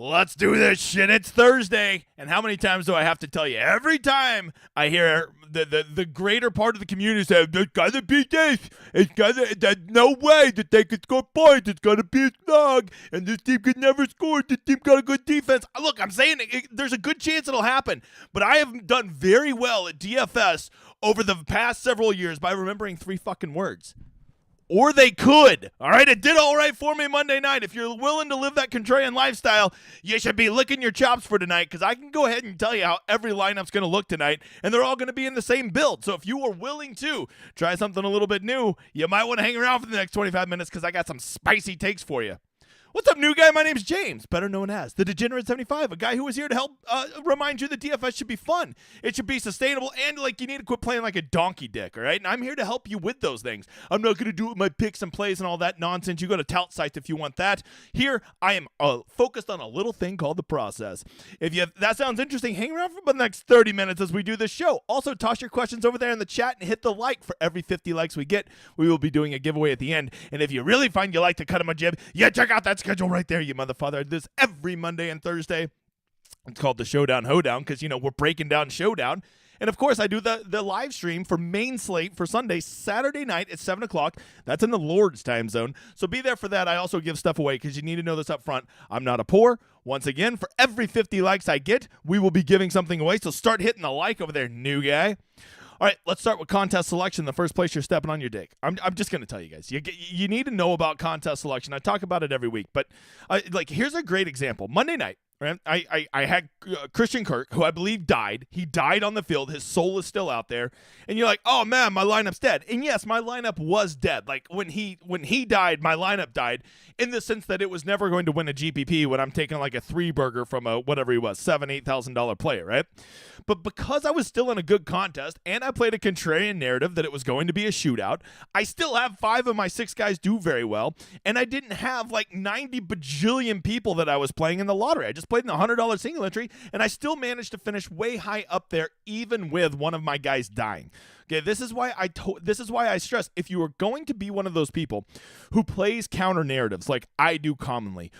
Let's do this shit. It's Thursday. And how many times do I have to tell you? Every time I hear the greater part of the community say, there's got to be this. There's no way that they could score points. It's got to be a slog. And this team could never score. This team got a good defense. Look, I'm saying there's a good chance it'll happen. But I have done very well at DFS over the past several years by remembering 3 fucking words. Or they could. All right, it did all right for me Monday night. If you're willing to live that contrarian lifestyle, you should be licking your chops for tonight, because I can go ahead and tell you how every lineup's going to look tonight, and they're all going to be in the same build. So if you are willing to try something a little bit new, you might want to hang around for the next 25 minutes, because I got some spicy takes for you. What's up, new guy? My name's James, better known as the Degenerate 75, a guy who is here to help remind you that DFS should be fun. It should be sustainable, and like you need to quit playing like a donkey dick, all right? And I'm here to help you with those things. I'm not going to do it with my picks and plays and all that nonsense. You go to tout sites if you want that. Here, I am focused on a little thing called the process. If that sounds interesting, hang around for the next 30 minutes as we do this show. Also, toss your questions over there in the chat and hit the like. For every 50 likes we get, we will be doing a giveaway at the end. And if you really find you like to cut him a jib, yeah, check out that schedule right there, you motherfucker. This every Monday and Thursday. It's called the Showdown Hoedown, because, you know, we're breaking down Showdown. And, of course, I do the live stream for main slate for Sunday, Saturday night at 7 o'clock. That's in the Lord's time zone. So be there for that. I also give stuff away, because you need to know this up front. I'm not a poor. Once again, for every 50 likes I get, we will be giving something away. So start hitting the like over there, new guy. All right, let's start with contest selection. The first place you're stepping on your dick. I'm just going to tell you guys. You need to know about contest selection. I talk about it every week. But, here's a great example. Monday night, right? I had Christian Kirk, who I believe died. He died on the field. His soul is still out there. And you're like, oh, man, my lineup's dead. And, yes, my lineup was dead. Like, when he died, my lineup died in the sense that it was never going to win a GPP when I'm taking, like, a 3-burger from a whatever he was, $7,000, $8,000 player, right? But because I was still in a good contest and I played a contrarian narrative that it was going to be a shootout, I still have 5 of my 6 guys do very well, and I didn't have like 90 bajillion people that I was playing in the lottery. I just played in the $100 single entry, and I still managed to finish way high up there, even with one of my guys dying. Okay, this is why I stress, if you are going to be one of those people who plays counter narratives like I do commonly,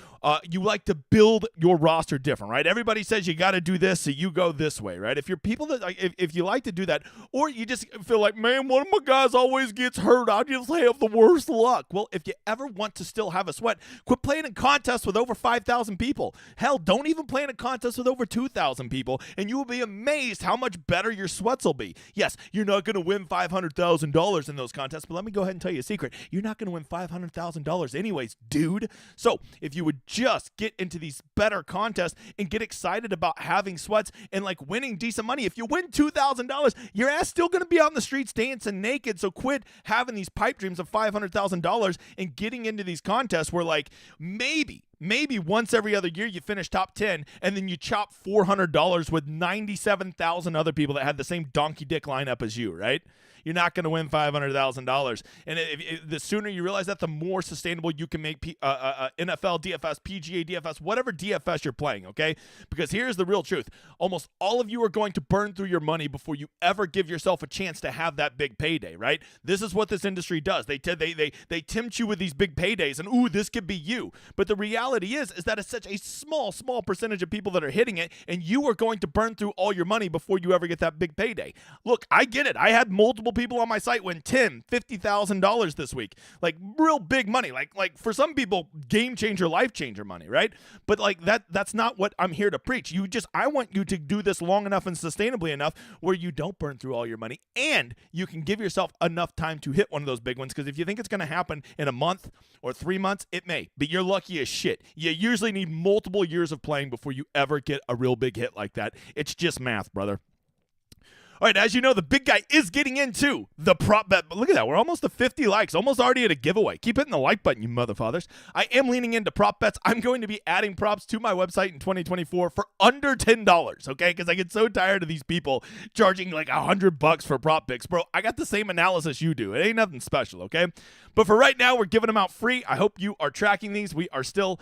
you like to build your roster different, right? Everybody says you got to do this, so you go this way, right? If you're people that if you like to do that, or you just feel like, man, one of my guys always gets hurt, I just have the worst luck. Well, if you ever want to still have a sweat, quit playing in contests with over 5,000 people. Hell, don't even play in a contest with over 2,000 people, and you will be amazed how much better your sweats will be. Yes, you're not going to win $500,000 in those contests, but let me go ahead and tell you a secret. You're not going to win $500,000 anyways, dude. So if you would just get into these better contests and get excited about having sweats and like winning decent money, if you win $2,000, your ass still going to be out in the streets dancing naked. So quit having these pipe dreams of $500,000 and getting into these contests where like maybe once every other year you finish top 10 and then you chop $400 with 97,000 other people that had the same donkey dick lineup as you, right? You're not going to win $500,000. And the sooner you realize that, the more sustainable you can make NFL DFS, PGA DFS, whatever DFS you're playing, okay? Because here's the real truth. Almost all of you are going to burn through your money before you ever give yourself a chance to have that big payday, right? This is what this industry does. They tempt you with these big paydays, and ooh, this could be you. But the reality is that it's such a small percentage of people that are hitting it, and you are going to burn through all your money before you ever get that big payday. Look, I get it. I had multiple people on my site win $10,000, $50,000 this week. Like real big money. Like for some people, game changer, life changer money, right? But like that's not what I'm here to preach. I want you to do this long enough and sustainably enough where you don't burn through all your money and you can give yourself enough time to hit one of those big ones. Because if you think it's going to happen in a month or 3 months, it may, but you're lucky as shit. You usually need multiple years of playing before you ever get a real big hit like that. It's just math, brother. All right, as you know, the big guy is getting into the prop bet. But look at that. We're almost to 50 likes, almost already at a giveaway. Keep hitting the like button, you motherfathers. I am leaning into prop bets. I'm going to be adding props to my website in 2024 for under $10, okay? Because I get so tired of these people charging like $100 for prop picks. Bro, I got the same analysis you do. It ain't nothing special, okay? But for right now, we're giving them out free. I hope you are tracking these. We are still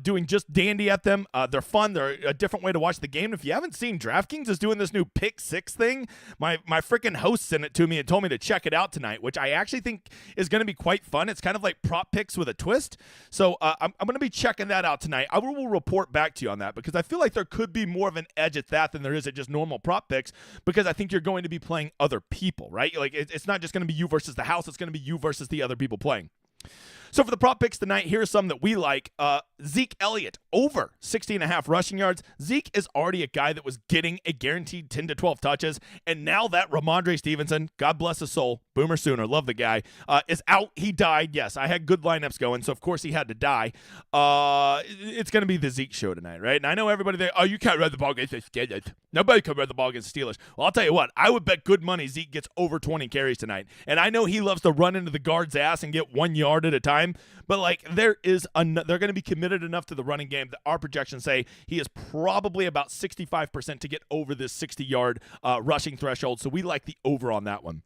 doing just dandy at them. They're fun. They're a different way to watch the game. If you haven't seen, DraftKings is doing this new Pick 6 thing. My freaking host sent it to me and told me to check it out tonight, which I actually think is going to be quite fun. It's kind of like prop picks with a twist. So I'm going to be checking that out tonight. I will report back to you on that because I feel like there could be more of an edge at that than there is at just normal prop picks, because I think you're going to be playing other people, right? Like it's not just going to be you versus the house. It's going to be you versus the other people playing. So for the prop picks tonight, here's some that we like. Zeke Elliott, over 60.5 rushing yards. Zeke is already a guy that was getting a guaranteed 10 to 12 touches, and now that Ramondre Stevenson, God bless his soul, Boomer Sooner, love the guy, is out. He died. Yes, I had good lineups going, so of course he had to die. It's going to be the Zeke show tonight, right? And I know everybody there, oh, you can't run the ball against the Steelers. Nobody can run the ball against the Steelers. Well, I'll tell you what, I would bet good money Zeke gets over 20 carries tonight. And I know he loves to run into the guard's ass and get 1 yard at a time, but like they're going to be committed enough to the running game that our projections say he is probably about 65% to get over this 60-yard rushing threshold. So we like the over on that one.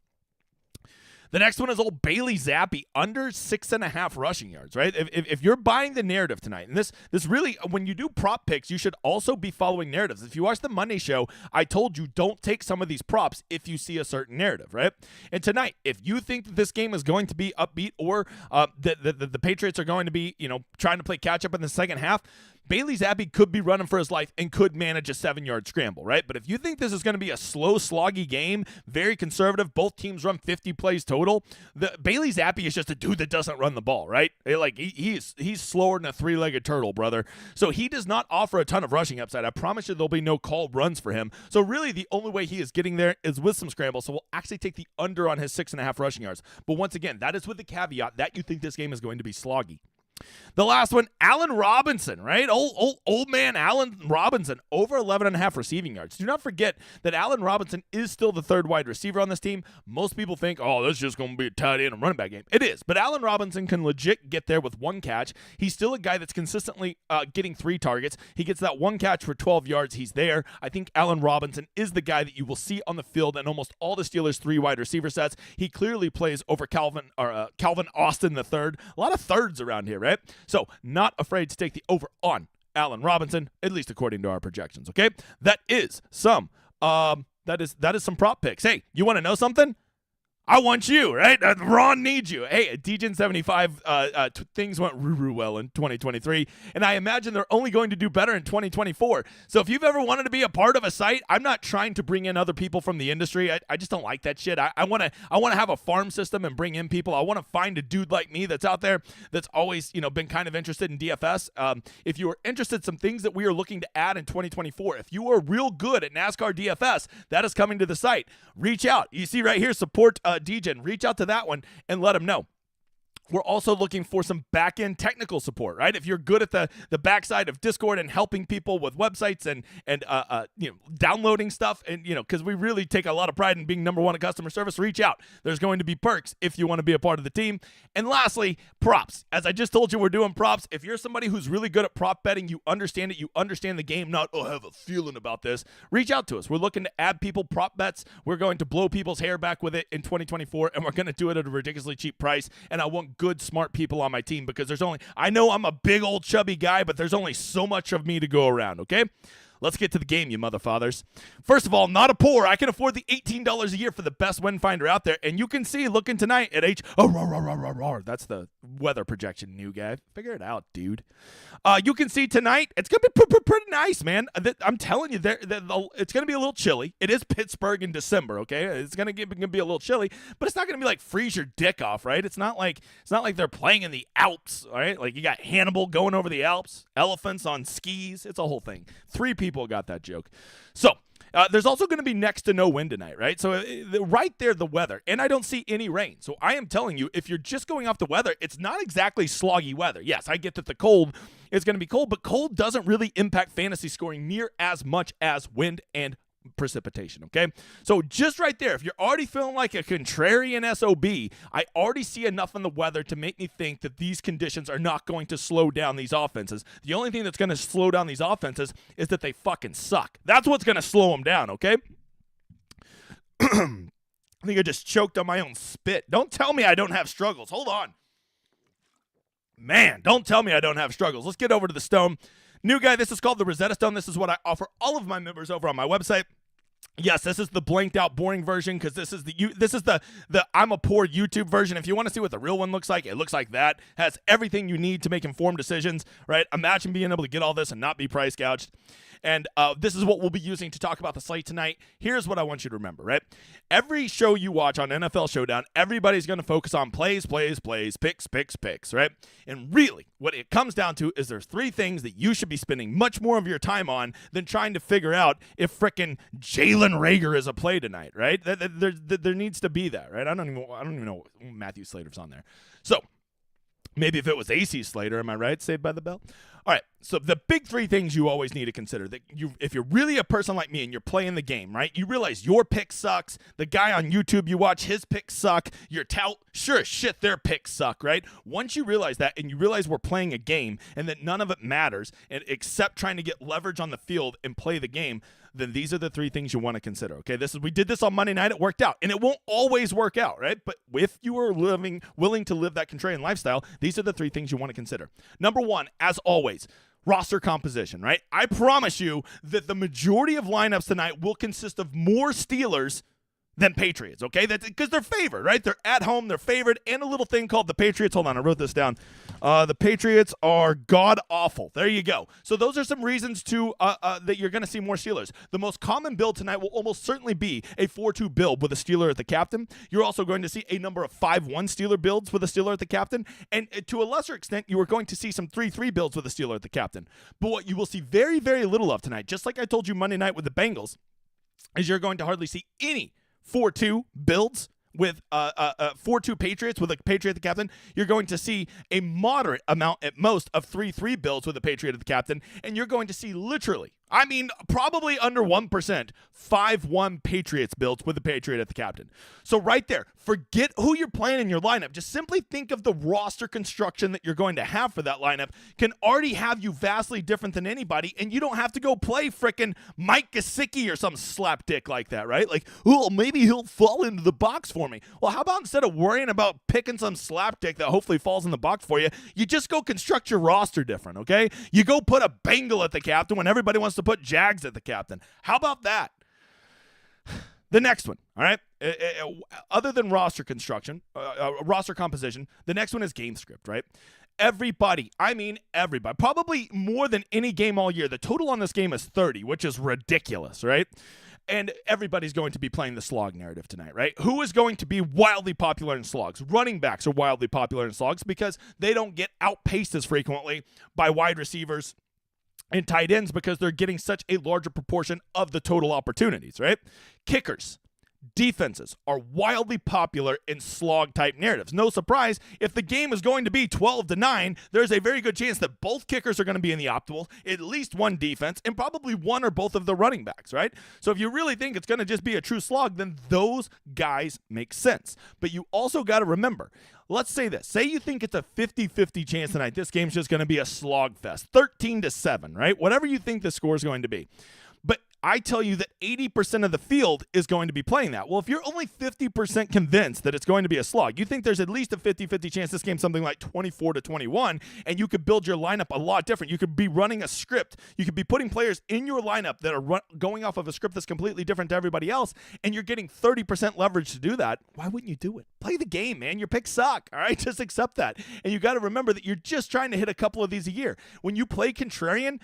The next one is old Bailey Zappi, under 6.5 rushing yards, right? If you're buying the narrative tonight, and this really, when you do prop picks, you should also be following narratives. If you watch the Monday show, I told you don't take some of these props if you see a certain narrative, right? And tonight, if you think that this game is going to be upbeat or the Patriots are going to be, trying to play catch up in the second half, Bailey Zappi could be running for his life and could manage a 7-yard scramble, right? But if you think this is going to be a slow, sloggy game, very conservative, both teams run 50 plays total, Bailey Zappi is just a dude that doesn't run the ball, right? He's slower than a 3-legged turtle, brother. So he does not offer a ton of rushing upside. I promise you there'll be no called runs for him. So really the only way he is getting there is with some scrambles. So we'll actually take the under on his 6.5 rushing yards. But once again, that is with the caveat that you think this game is going to be sloggy. The last one, Allen Robinson, right? Old man Allen Robinson, over 11.5 receiving yards. Do not forget that Allen Robinson is still the third wide receiver on this team. Most people think, oh, this is just going to be a tight end and running back game. It is, but Allen Robinson can legit get there with one catch. He's still a guy that's consistently getting 3 targets. He gets that one catch for 12 yards. He's there. I think Allen Robinson is the guy that you will see on the field in almost all the Steelers' 3 wide receiver sets. He clearly plays over Calvin Austin the third. A lot of thirds around here, right? So not afraid to take the over on Allen Robinson, at least according to our projections. Okay, that is some some prop picks. Hey, you want to know something? I want you, right? Ron needs you. Hey, DGen 75 things went real well in 2023, and I imagine they're only going to do better in 2024. So if you've ever wanted to be a part of a site, I'm not trying to bring in other people from the industry. I just don't like that shit. I want to have a farm system and bring in people. I want to find a dude like me that's out there that's always been kind of interested in DFS. If you are interested in some things that we are looking to add in 2024, if you are real good at NASCAR DFS, that is coming to the site. Reach out. You see right here, support DGen. Reach out to that one and let them know. We're also looking for some back-end technical support, right? If you're good at the backside of Discord and helping people with websites and downloading stuff, and because we really take a lot of pride in being number one at customer service, reach out. There's going to be perks if you want to be a part of the team. And lastly, props. As I just told you, we're doing props. If you're somebody who's really good at prop betting, you understand it, you understand the game, not, I have a feeling about this, reach out to us. We're looking to add people prop bets. We're going to blow people's hair back with it in 2024, and we're going to do it at a ridiculously cheap price. And I want good, smart people on my team because I know I'm a big old chubby guy, but there's only so much of me to go around, okay? Let's get to the game, you motherfathers. First of all, not a poor. I can afford the $18 a year for the best wind finder out there. And you can see, looking tonight at that's the weather projection, new guy. Figure it out, dude. You can see tonight, it's going to be pretty nice, man. I'm telling you, it's going to be a little chilly. It is Pittsburgh in December, okay? It's going to be a little chilly, but it's not going to be like freeze your dick off, right? It's not like they're playing in the Alps, all right? Like you got Hannibal going over the Alps, elephants on skis. It's a whole thing. 3 people got that joke. So there's also going to be next to no wind tonight, right? So right there, the weather, and I don't see any rain. So I am telling you, if you're just going off the weather, it's not exactly sloggy weather. Yes, I get that the cold is going to be cold, but cold doesn't really impact fantasy scoring near as much as wind and precipitation, okay? So just right there, if you're already feeling like a contrarian SOB, I already see enough in the weather to make me think that these conditions are not going to slow down these offenses. The only thing that's going to slow down these offenses is that they fucking suck. That's what's going to slow them down, okay? I think I just choked on my own spit. Don't tell me I don't have struggles. Hold on. Man, don't tell me I don't have struggles. Let's get over to the stone. New guy, this is called the Rosetta Stone. This is what I offer all of my members over on my website. Yes, this is the blanked out boring version because this is the I'm a poor YouTube version. If you want to see what the real one looks like, it looks like that. Has everything you need to make informed decisions, right? Imagine being able to get all this and not be price gouged. And this is what we'll be using to talk about the slate tonight. Here's what I want you to remember, right? Every show you watch on NFL Showdown, everybody's going to focus on plays, picks, right? And really, what it comes down to is there's three things that you should be spending much more of your time on than trying to figure out if frickin' Jalen Reagor is a play tonight, right? There needs to be that, right? I don't even know Matthew Slater's on there. So maybe if it was AC Slater, am I right? Saved by the Bell. All right, so the big three things you always need to consider. That if you're really a person like me and you're playing the game, right, you realize your pick sucks. The guy on YouTube you watch, his picks suck. Your tout, sure as shit, their picks suck, right? Once you realize that and you realize we're playing a game and that none of it matters and except trying to get leverage on the field and play the game, then these are the three things you want to consider, okay? We did this on Monday night. It worked out, and it won't always work out, right? But if you are willing to live that contrarian lifestyle, these are the three things you want to consider. Number one, as always, roster composition, right? I promise you that the majority of lineups tonight will consist of more Steelers than Patriots, okay? That's because they're favored, right? They're at home, they're favored, and a little thing called the Patriots. Hold on, I wrote this down. The Patriots are god-awful. There you go. So those are some reasons to that you're going to see more Steelers. The most common build tonight will almost certainly be a 4-2 build with a Steeler at the captain. You're also going to see a number of 5-1 Steeler builds with a Steeler at the captain. And to a lesser extent, you are going to see some 3-3 builds with a Steeler at the captain. But what you will see very, very little of tonight, just like I told you Monday night with the Bengals, is you're going to hardly see any 4-2 builds with 4-2 Patriots with a Patriot at the captain. You're going to see a moderate amount at most of 3-3 builds with a Patriot at the captain, and you're going to see literally, I mean, probably under 1%, 5-1 Patriots builds with a Patriot at the captain. So right there, forget who you're playing in your lineup. Just simply think of the roster construction that you're going to have for that lineup can already have you vastly different than anybody, and you don't have to go play frickin' Mike Gesicki or some slapdick like that, right? Like, oh, maybe he'll fall into the box for me. Well, how about instead of worrying about picking some slapdick that hopefully falls in the box for you, you just go construct your roster different, okay? You go put a Bengal at the captain when everybody wants to put Jags at the captain. How about that? The next one, all right? Other than roster construction, roster composition, the next one is game script, right? Everybody, I mean everybody, probably more than any game all year. The total on this game is 30, which is ridiculous, right? And everybody's going to be playing the slog narrative tonight, right? Who is going to be wildly popular in slogs? Running backs are wildly popular in slogs because they don't get outpaced as frequently by wide receivers and tight ends because they're getting such a larger proportion of the total opportunities, right? Kickers, defenses are wildly popular in slog-type narratives. No surprise, if the game is going to be 12-9, there's a very good chance that both kickers are going to be in the optimal, at least one defense, and probably one or both of the running backs, right? So if you really think it's going to just be a true slog, then those guys make sense. But you also got to remember, let's say this. Say you think it's a 50-50 chance tonight this game's just going to be a slog fest, 13-7, right? Whatever you think the score is going to be. But I tell you that 80% of the field is going to be playing that. Well, if you're only 50% convinced that it's going to be a slog, you think there's at least a 50-50 chance this game's something like 24-21, and you could build your lineup a lot different. You could be running a script. You could be putting players in your lineup that are going off of a script that's completely different to everybody else, and you're getting 30% leverage to do that. Why wouldn't you do it? Play the game, man. Your picks suck, all right? Just accept that. And you got to remember that you're just trying to hit a couple of these a year. When you play contrarian,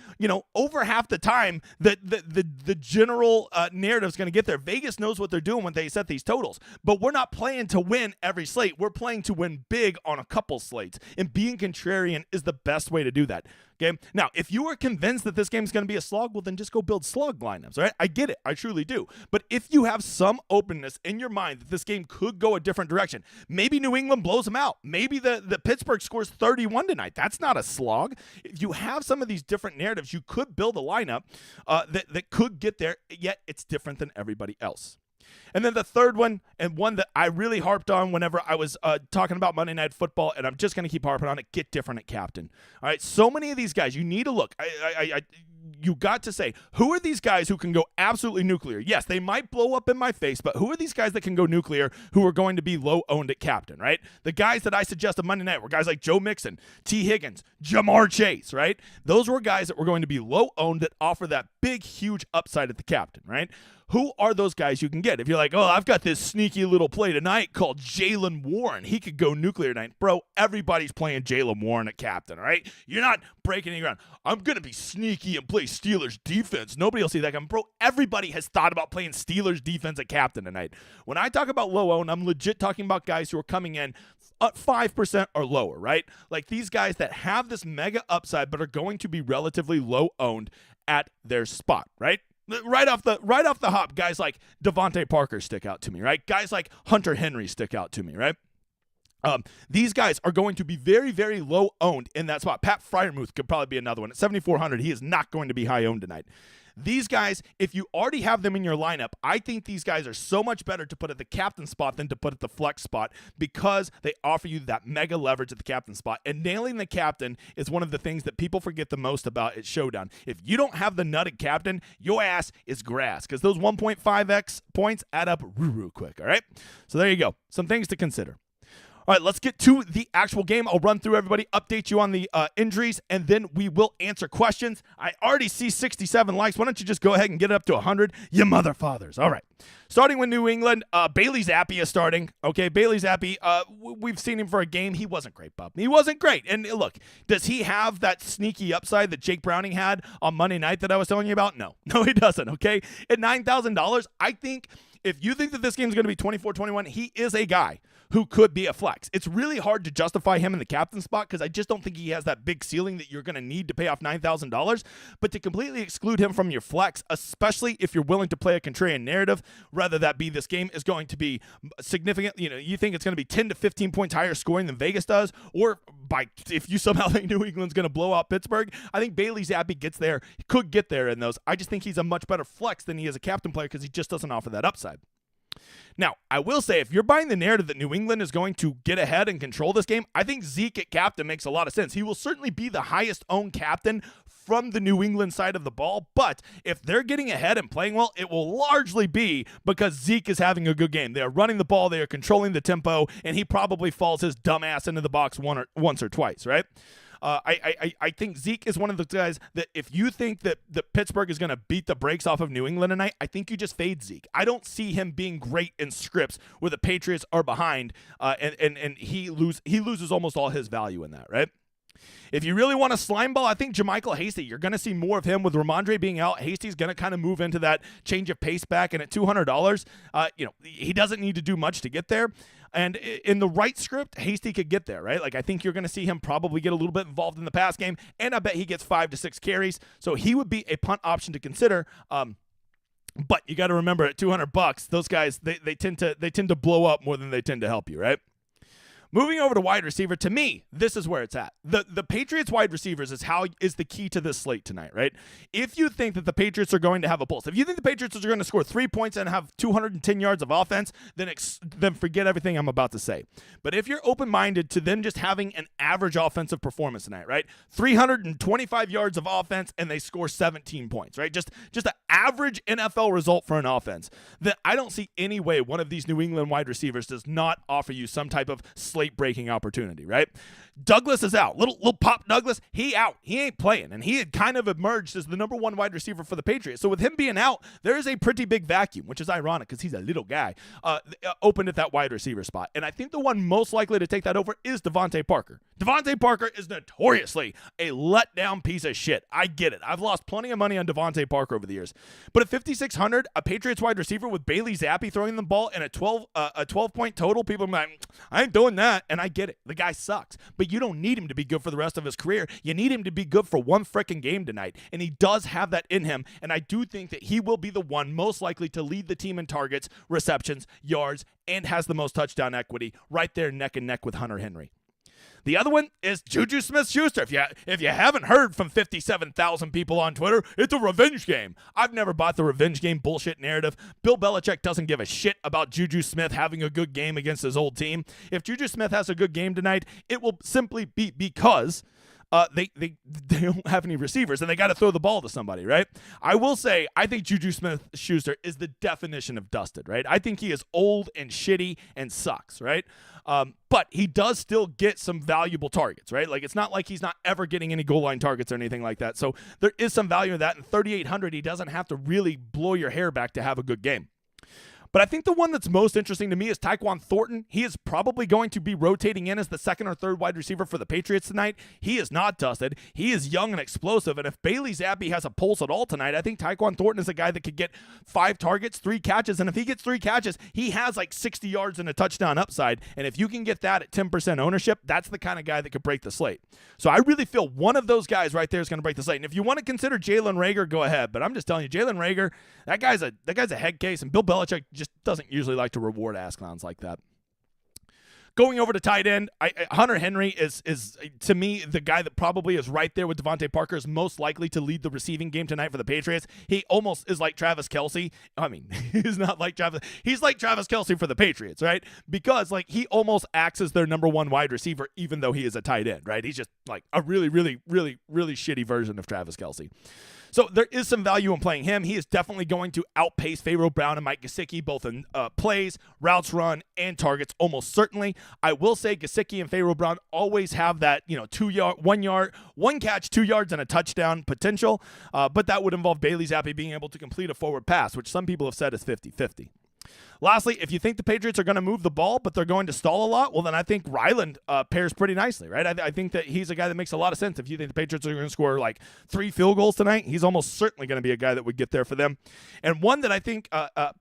over half the time, the general narrative is going to get there. Vegas knows what they're doing when they set these totals, but we're not playing to win every slate. We're playing to win big on a couple slates, and being contrarian is the best way to do that. Okay. Now, if you are convinced that this game is going to be a slog, well, then just go build slog lineups. All right. I get it. I truly do. But if you have some openness in your mind that this game could go a different direction, maybe New England blows them out. Maybe the Pittsburgh scores 31 tonight. That's not a slog. If you have some of these different narratives, you could build a lineup that could get there, yet it's different than everybody else. And then the third one, and one that I really harped on whenever I was talking about Monday Night Football, and I'm just going to keep harping on it, get different at captain. All right, so many of these guys, you need to look. You got to say, who are these guys who can go absolutely nuclear? Yes, they might blow up in my face, but who are these guys that can go nuclear who are going to be low-owned at captain, right? The guys that I suggested Monday night were guys like Joe Mixon, T. Higgins, Jamar Chase, right? Those were guys that were going to be low-owned that offer that big, huge upside at the captain, right? who are those guys you can get? If you're like, oh, I've got this sneaky little play tonight called Jaylen Warren. He could go nuclear tonight. Bro, everybody's playing Jaylen Warren at captain, all right? You're not breaking any ground. I'm going to be sneaky and play Steelers defense. Nobody will see that coming. Bro, everybody has thought about playing Steelers defense at captain tonight. When I talk about low owned, I'm legit talking about guys who are coming in at 5% or lower, right? Like these guys that have this mega upside but are going to be relatively low owned at their spot, right? Right off the hop, guys like Devontae Parker stick out to me, right? Guys like Hunter Henry stick out to me, right? These guys are going to be very, very low owned in that spot. Pat Freiermuth could probably be another one. At 7,400, he is not going to be high owned tonight. These guys, if you already have them in your lineup, I think these guys are so much better to put at the captain spot than to put at the flex spot because they offer you that mega leverage at the captain spot. And nailing the captain is one of the things that people forget the most about at Showdown. If you don't have the nutted captain, your ass is grass because those 1.5x points add up real quick, all right? So there you go. Some things to consider. All right, let's get to the actual game. I'll run through everybody, update you on the injuries, and then we will answer questions. I already see 67 likes. Why don't you just go ahead and get it up to 100? You mother fathers. All right. Starting with New England, Bailey Zappi is starting. Okay, Bailey Zappi, we've seen him for a game. He wasn't great, bub. He wasn't great. And look, does he have that sneaky upside that Jake Browning had on Monday night that I was telling you about? No, he doesn't, okay? At $9,000, I think if you think that this game is going to be 24-21, he is a guy who could be a flex. It's really hard to justify him in the captain spot because I just don't think he has that big ceiling that you're going to need to pay off $9,000. But to completely exclude him from your flex, especially if you're willing to play a contrarian narrative, rather that be this game is going to be significant. You know, you think it's going to be 10 to 15 points higher scoring than Vegas does, or if you somehow think New England's going to blow out Pittsburgh, I think Bailey Zappi gets there. He could get there in those. I just think he's a much better flex than he is a captain player because he just doesn't offer that upside. Now, I will say, if you're buying the narrative that New England is going to get ahead and control this game, I think Zeke at captain makes a lot of sense. He will certainly be the highest owned captain from the New England side of the ball, but if they're getting ahead and playing well, it will largely be because Zeke is having a good game. They are running the ball, they are controlling the tempo, and he probably falls his dumb ass into the box once or twice, right? I think Zeke is one of the guys that if you think that Pittsburgh is going to beat the brakes off of New England tonight, I think you just fade Zeke. I don't see him being great in scripts where the Patriots are behind, and he loses almost all his value in that, right? If you really want a slime ball, I think JaMychal Hasty, you're going to see more of him with Ramondre being out. Hasty's going to kind of move into that change of pace back, and at $200, he doesn't need to do much to get there. And in the right script, Hasty could get there, right? Like, I think you're going to see him probably get a little bit involved in the pass game, and I bet he gets 5 to 6 carries. So he would be a punt option to consider. But you got to remember, at $200, those guys they tend to blow up more than they tend to help you, right? Moving over to wide receiver, to me, this is where it's at. The Patriots wide receivers is the key to this slate tonight, right? If you think that the Patriots are going to have a pulse, if you think the Patriots are going to score 3 points and have 210 yards of offense, then forget everything I'm about to say. But if you're open-minded to them just having an average offensive performance tonight, right? 325 yards of offense and they score 17 points, right? Just an average NFL result for an offense. That I don't see any way one of these New England wide receivers does not offer you some type of slate-breaking opportunity, right? Douglas is out. Little Pop Douglas, he out. He ain't playing, and he had kind of emerged as the number one wide receiver for the Patriots. So with him being out, there is a pretty big vacuum, which is ironic because he's a little guy, open at that wide receiver spot. And I think the one most likely to take that over is Devontae Parker. Devontae Parker is notoriously a letdown piece of shit. I get it. I've lost plenty of money on Devontae Parker over the years. But at 5,600, a Patriots wide receiver with Bailey Zappi throwing the ball and a 12-point total, people are like, I ain't doing that. And I get it. The guy sucks. But you don't need him to be good for the rest of his career. You need him to be good for one freaking game tonight. And he does have that in him. And I do think that he will be the one most likely to lead the team in targets, receptions, yards, and has the most touchdown equity right there neck and neck with Hunter Henry. The other one is Juju Smith-Schuster. If you haven't heard from 57,000 people on Twitter, it's a revenge game. I've never bought the revenge game bullshit narrative. Bill Belichick doesn't give a shit about Juju Smith having a good game against his old team. If Juju Smith has a good game tonight, it will simply be because they don't have any receivers, and they got to throw the ball to somebody, right? I will say, I think Juju Smith-Schuster is the definition of dusted, right? I think he is old and shitty and sucks, right? But he does still get some valuable targets, right? Like, it's not like he's not ever getting any goal line targets or anything like that. So there is some value in that. And 3,800, he doesn't have to really blow your hair back to have a good game. But I think the one that's most interesting to me is Tyquan Thornton. He is probably going to be rotating in as the second or third wide receiver for the Patriots tonight. He is not dusted. He is young and explosive. And if Bailey Zappi has a pulse at all tonight, I think Tyquan Thornton is a guy that could get 5 targets, 3 catches. And if he gets 3 catches, he has like 60 yards and a touchdown upside. And if you can get that at 10% ownership, that's the kind of guy that could break the slate. So I really feel one of those guys right there is going to break the slate. And if you want to consider Jalen Reagor, go ahead. But I'm just telling you, Jalen Reagor, that guy's a head case. And Bill Belichick just doesn't usually like to reward ass clowns like that. Going over to tight end, Hunter Henry is to me the guy that probably is right there with Devontae Parker, is most likely to lead the receiving game tonight for the Patriots. He almost is like Travis Kelce. I mean, he's not like Travis. He's like Travis Kelce for the Patriots, right? Because like he almost acts as their number 1 wide receiver, even though he is a tight end, right? He's just like a really, really, really, really shitty version of Travis Kelce. So there is some value in playing him. He is definitely going to outpace Pharaoh Brown and Mike Gesicki, both in plays, routes run, and targets, almost certainly. I will say Gesicki and Pharaoh Brown always have that, 1 catch, 2 yards, and a touchdown potential. But that would involve Bailey Zappi being able to complete a forward pass, which some people have said is 50-50. Lastly, if you think the Patriots are going to move the ball, but they're going to stall a lot, well, then I think Ryland pairs pretty nicely, right? I think that he's a guy that makes a lot of sense. If you think the Patriots are going to score like 3 field goals tonight, he's almost certainly going to be a guy that would get there for them. And one that I think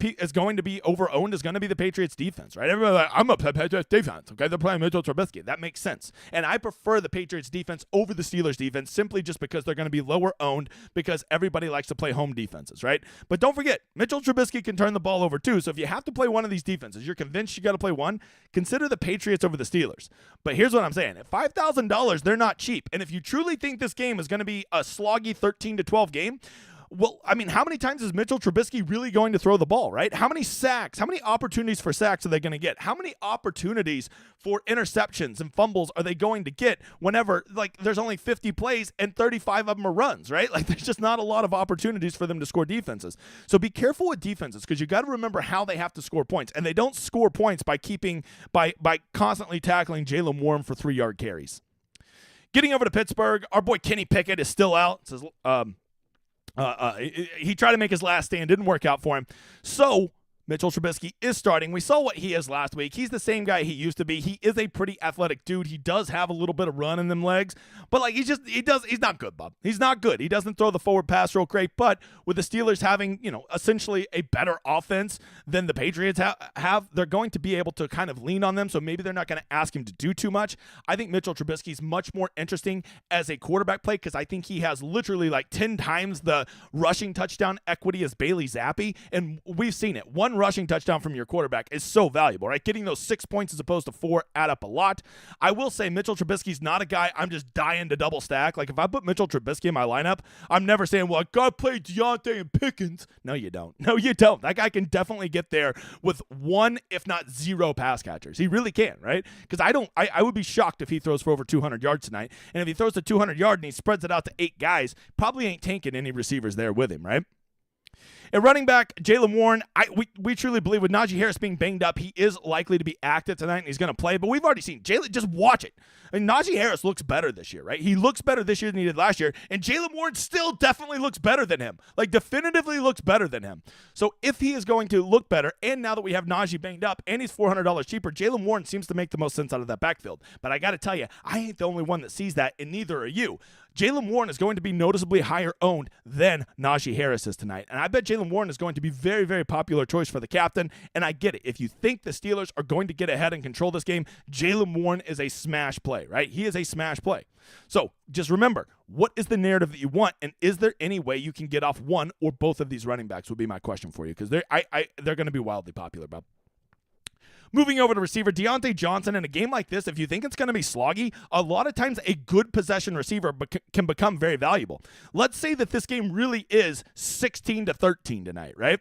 is going to be over-owned is going to be the Patriots defense, right? Everybody's like, I'm a Patriots defense, okay? They're playing Mitchell Trubisky. That makes sense. And I prefer the Patriots defense over the Steelers defense simply just because they're going to be lower-owned because everybody likes to play home defenses, right? But don't forget, Mitchell Trubisky can turn the ball over too, so if you have to play one of these defenses, you're convinced you got to play one, consider the Patriots over the Steelers. But here's what I'm saying. At $5,000, they're not cheap. And if you truly think this game is going to be a sloggy 13-12 game, well, I mean, how many times is Mitchell Trubisky really going to throw the ball, right? How many sacks, how many opportunities for sacks are they going to get? How many opportunities for interceptions and fumbles are they going to get whenever, like, there's only 50 plays and 35 of them are runs, right? Like, there's just not a lot of opportunities for them to score defenses. So be careful with defenses because you got to remember how they have to score points. And they don't score points by constantly tackling Jaylen Warren for 3-yard carries. Getting over to Pittsburgh, our boy Kenny Pickett is still out. It says, he tried to make his last stand, didn't work out for him. So Mitchell Trubisky is starting. We saw what he is last week. He's the same guy he used to be. He is a pretty athletic dude. He does have a little bit of run in them legs, but like he's not good, Bob. He's not good. He doesn't throw the forward pass real great, but with the Steelers having, essentially a better offense than the Patriots have, they're going to be able to kind of lean on them. So maybe they're not going to ask him to do too much. I think Mitchell Trubisky is much more interesting as a quarterback play because I think he has literally like 10 times the rushing touchdown equity as Bailey Zappi. And we've seen it. One rushing touchdown from your quarterback is so valuable, right? Getting those 6 points as opposed to 4 add up a lot. I will say Mitchell Trubisky's not a guy I'm just dying to double stack. Like if I put Mitchell Trubisky in my lineup, I'm never saying, well, I got to play Deontay and Pickens. No, you don't. No, you don't. That guy can definitely get there with 1, if not 0 pass catchers. He really can, right? Because I would be shocked if he throws for over 200 yards tonight. And if he throws to 200 yards and he spreads it out to 8 guys, probably ain't tanking any receivers there with him, right? At running back, Jaylen Warren, we truly believe with Najee Harris being banged up, he is likely to be active tonight and he's going to play. But we've already seen Jaylen, just watch it. I mean, Najee Harris looks better this year, right? He looks better this year than he did last year. And Jaylen Warren still definitely looks better than him. Like, definitively looks better than him. So if he is going to look better, and now that we have Najee banged up and he's $400 cheaper, Jaylen Warren seems to make the most sense out of that backfield. But I got to tell you, I ain't the only one that sees that, and neither are you. Jaylen Warren is going to be noticeably higher owned than Najee Harris is tonight. And I bet Jaylen Warren is going to be very, very popular choice for the captain. And I get it. If you think the Steelers are going to get ahead and control this game, Jaylen Warren is a smash play, right? He is a smash play. So just remember, what is the narrative that you want? And is there any way you can get off one or both of these running backs would be my question for you. Because they're going to be wildly popular, Bob. Moving over to receiver, Deontay Johnson. In a game like this, if you think it's going to be sloggy, a lot of times a good possession receiver can become very valuable. Let's say that this game really is 16-13 tonight, right?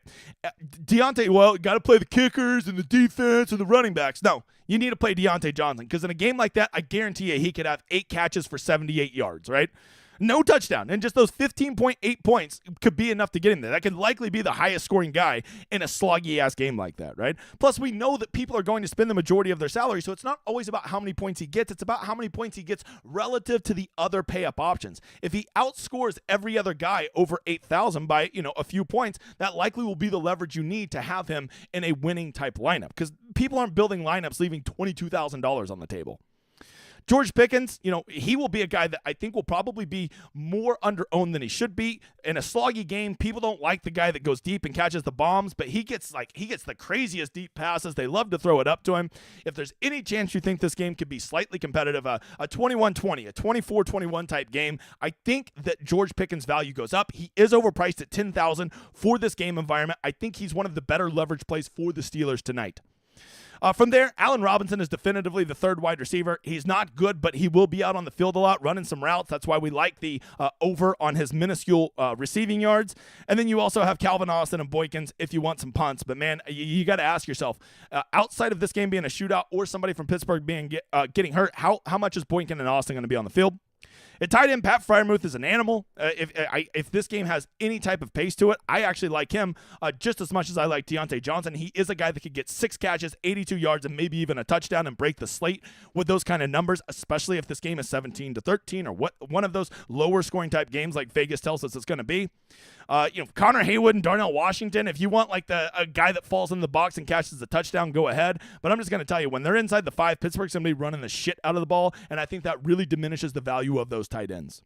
Deontay, well, got to play the kickers and the defense and the running backs. No, you need to play Deontay Johnson, because in a game like that, I guarantee you he could have 8 catches for 78 yards, right? No touchdown, and just those 15.8 points could be enough to get him there. That could likely be the highest scoring guy in a sloggy-ass game like that, right? Plus, we know that people are going to spend the majority of their salary, so it's not always about how many points he gets. It's about how many points he gets relative to the other pay-up options. If he outscores every other guy over 8,000 by, a few points, that likely will be the leverage you need to have him in a winning type lineup, because people aren't building lineups leaving $22,000 on the table. George Pickens, he will be a guy that I think will probably be more under-owned than he should be. In a sloggy game, people don't like the guy that goes deep and catches the bombs, but he gets the craziest deep passes. They love to throw it up to him. If there's any chance you think this game could be slightly competitive, a 21-20, a 24-21 type game, I think that George Pickens' value goes up. He is overpriced at $10,000 for this game environment. I think he's one of the better leverage plays for the Steelers tonight. From there, Allen Robinson is definitively the third wide receiver. He's not good, but he will be out on the field a lot, running some routes. That's why we like the over on his minuscule receiving yards. And then you also have Calvin Austin and Boykins if you want some punts. But, man, you got to ask yourself, outside of this game being a shootout or somebody from Pittsburgh getting hurt, how much is Boykin and Austin going to be on the field? At tight end, Pat Freiermuth is an animal. If this game has any type of pace to it, I actually like him just as much as I like Deontay Johnson. He is a guy that could get 6 catches, 82 yards, and maybe even a touchdown and break the slate with those kind of numbers, especially if this game is 17-13 or one of those lower scoring type games like Vegas tells us it's going to be. Connor Haywood and Darnell Washington, if you want like a guy that falls in the box and catches a touchdown, go ahead. But I'm just going to tell you, when they're inside the 5, Pittsburgh's going to be running the shit out of the ball, and I think that really diminishes the value of those tight ends.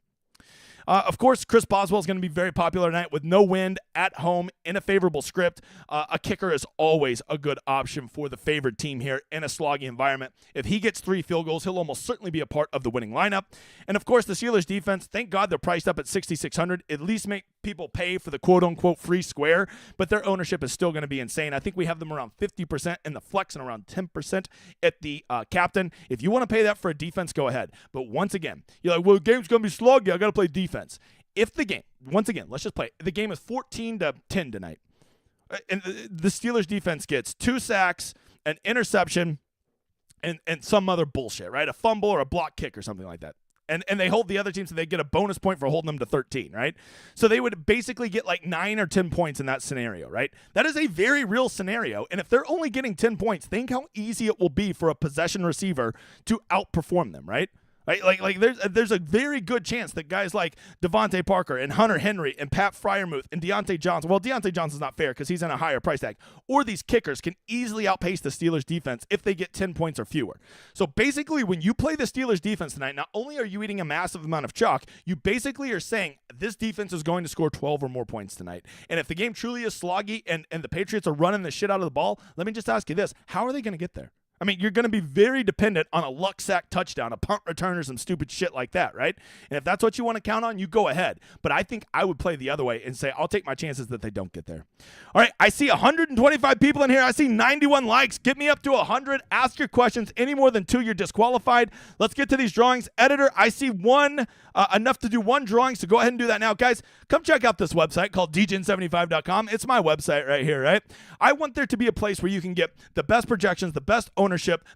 Of course, Chris Boswell is going to be very popular tonight with no wind, at home, in a favorable script. A kicker is always a good option for the favored team here in a sloggy environment. If he gets 3 field goals, he'll almost certainly be a part of the winning lineup. And, of course, the Steelers defense, thank God they're priced up at $6,600. At least make people pay for the quote-unquote free square, but their ownership is still going to be insane. I think we have them around 50% in the flex and around 10% at the captain. If you want to pay that for a defense, go ahead. But once again, you're like, well, the game's going to be sloggy. I got to play defense. If the game, once again, let's just play. The game is 14-10 tonight, and the Steelers defense gets 2 sacks, an interception, and some other bullshit, right? A fumble or a block kick or something like that. And they hold the other team, so they get a bonus point for holding them to 13, right? So they would basically get like 9 or 10 points in that scenario, right? That is a very real scenario. And if they're only getting 10 points, think how easy it will be for a possession receiver to outperform them, right? Like there's a very good chance that guys like Devontae Parker and Hunter Henry and Pat Freiermuth and Deontay Johnson, well, Deontay Johnson's not fair because he's in a higher price tag, or these kickers can easily outpace the Steelers defense if they get 10 points or fewer. So basically, when you play the Steelers defense tonight, not only are you eating a massive amount of chalk, you basically are saying this defense is going to score 12 or more points tonight. And if the game truly is sloggy and the Patriots are running the shit out of the ball, let me just ask you this. How are they going to get there? I mean, you're going to be very dependent on a luck sack touchdown, a punt return, or some stupid shit like that, right? And if that's what you want to count on, you go ahead. But I think I would play the other way and say I'll take my chances that they don't get there. All right, I see 125 people in here. I see 91 likes. Get me up to 100. Ask your questions. Any more than 2, you're disqualified. Let's get to these drawings. Editor, I see enough to do 1 drawing, so go ahead and do that now. Guys, come check out this website called dgen75.com. It's my website right here, right? I want there to be a place where you can get the best projections, the best ownership,